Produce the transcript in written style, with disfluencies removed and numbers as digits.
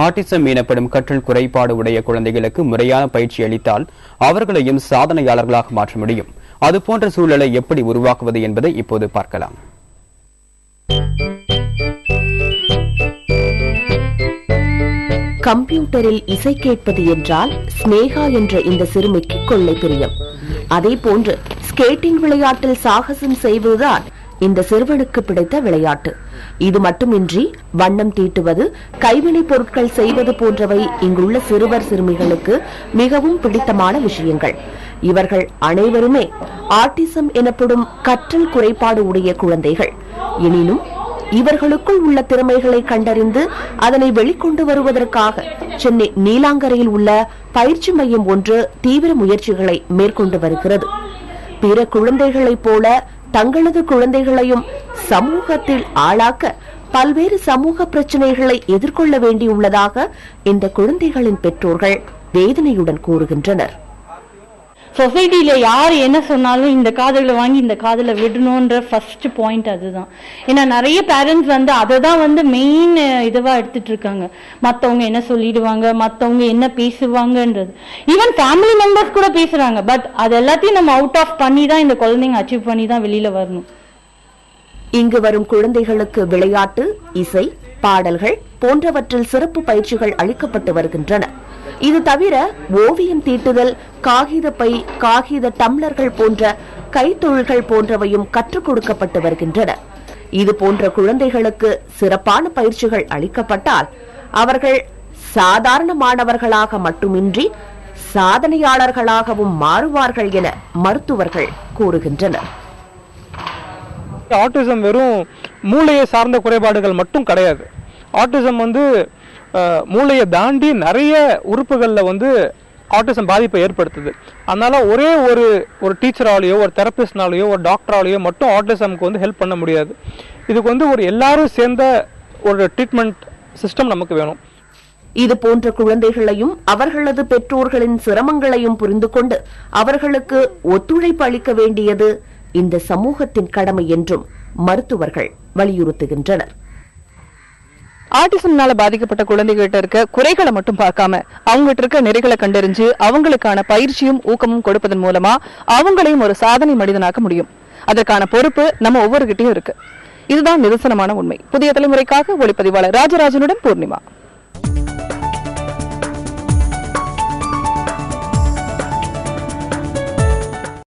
Autism எனப்படும் கற்றல் குறைபாடு உடைய குழந்தைகளுக்கு முறையான பயிற்சி அளித்தால் அவர்களையும் சாதனையாளர்களாக மாற்ற முடியும். அதுபோன்ற சூழலை எப்படி உருவாக்குவது என்பதை இப்போது பார்க்கலாம். கம்ப்யூட்டரில் இசை கேட்பது என்றால் ஸ்னேகா என்ற இந்த சிறுமிக்கு கொள்ளை பிரியம். அதே போன்று ஸ்கேட்டிங் விளையாட்டில் சாகசம் செய்வதுதான் இந்த சிறுவனுக்கு பிடித்த விளையாட்டு. இது மட்டுமின்றி வண்ணம் தீட்டுவது, கைவினைப் பொருட்கள் செய்வது போன்றவை இங்குள்ள சிறுவர் சிறுமிகளுக்கு மிகவும் பிடித்தமான விஷயங்கள். இவர்கள் அனைவருமே ஆட்டிசம் எனப்படும் கற்றல் குறைபாடு உடைய குழந்தைகள். எனினும் இவர்களுக்குள் உள்ள திறமைகளை கண்டறிந்து அதனை வெளிக்கொண்டு வருவதற்காக சென்னை நீலாங்கரையில் உள்ள பயிற்சி மையம் ஒன்று தீவிர முயற்சிகளை மேற்கொண்டு வருகிறது. பிற குழந்தைகளைப் போல தங்களது குழந்தைகளையும் சமூகத்தில் ஆளாக்க பல்வேறு சமூக பிரச்சனைகளை எதிர்கொள்ள வேண்டியுள்ளதாக இந்த குழந்தைகளின் பெற்றோர்கள் வேதனையுடன் கூறுகின்றனர். சொசைட்டில யார் என்ன சொன்னாலும் இந்த காதல வாங்கி இந்த காதல விடணும்ன்ற ஃபர்ஸ்ட் பாயிண்ட் அதுதான். ஏன்னா நிறைய பேரண்ட்ஸ் அதை தான் மெயின் இதுவா எடுத்துட்டு இருக்காங்க. மத்தவங்க என்ன சொல்லிடுவாங்க, மத்தவங்க என்ன பேசுவாங்கன்றது. ஈவன் ஃபேமிலி மெம்பர்ஸ் கூட பேசுறாங்க. பட் அது எல்லாத்தையும் நம்ம அவுட் ஆஃப் பண்ணி தான் இந்த குழந்தைங்க அச்சீவ் பண்ணி தான் வெளியில வரணும். இங்கு வரும் குழந்தைகளுக்கு விளையாட்டு, இசை, பாடல்கள் போன்றவற்றில் சிறப்பு பயிற்சிகள் அளிக்கப்பட்டு வருகின்றன. இது தவிர ஓவியம் தீட்டுதல், காகித பை, காகித டம்ளர்கள் போன்ற கைத்தொழில்கள் போன்றவையும் கற்றுக் கொடுக்கப்பட்டு வருகின்றன. இது போன்ற குழந்தைகளுக்கு சிறப்பான பயிற்சிகள் அளிக்கப்பட்டால் அவர்கள் சாதாரணமானவர்களாக மட்டுமின்றி சாதனையாளர்களாகவும் மாறுவார்கள் என மருத்துவர்கள் கூறுகின்றனர். ஆட்டிசம் வெறும் மூளையை சார்ந்த குறைபாடுகள் மட்டும் கிடையாது. ஆட்டிசம் மூளையை தாண்டி நிறைய உறுப்புகளில் ஆட்டிசம் பாதிப்பை ஏற்படுத்துது. அதனால ஒரே ஒரு டீச்சராலேயோ, ஒரு தெரபிஸ்ட்னாலேயோ, ஒரு டாக்டராலேயோ மட்டும் ஆட்டிசம்க்கு ஹெல்ப் பண்ண முடியாது. இதுக்கு ஒரு எல்லாரும் சேர்ந்த ஒரு ட்ரீட்மெண்ட் சிஸ்டம் நமக்கு வேணும். இது போன்ற குழந்தைகளையும் அவர்களது பெற்றோர்களின் சிரமங்களையும் புரிந்து கொண்டு அவர்களுக்கு ஒத்துழைப்பு அளிக்க வேண்டியது இந்த சமூகத்தின் கடமை என்றும் மருத்துவர்கள் வலியுறுத்துகின்றனர். ஆட்டிசம்னால பாதிக்கப்பட்ட குழந்தைகிட்ட இருக்க குறைகளை மட்டும் பார்க்காம அவங்ககிட்ட இருக்க நிறைகளை கண்டறிஞ்சு அவங்களுக்கான பயிற்சியும் ஊக்கமும் கொடுப்பதன் மூலமா அவங்களையும் ஒரு சாதனை மனிதனாக்க முடியும். அதற்கான பொறுப்பு நம்ம ஒவ்வொருகிட்டையும் இருக்கு. இதுதான் நிதர்சனமான உண்மை. புதிய தலைமுறைக்காக ஒளிப்பதிவாளர் ராஜராஜனுடன் பூர்ணிமா.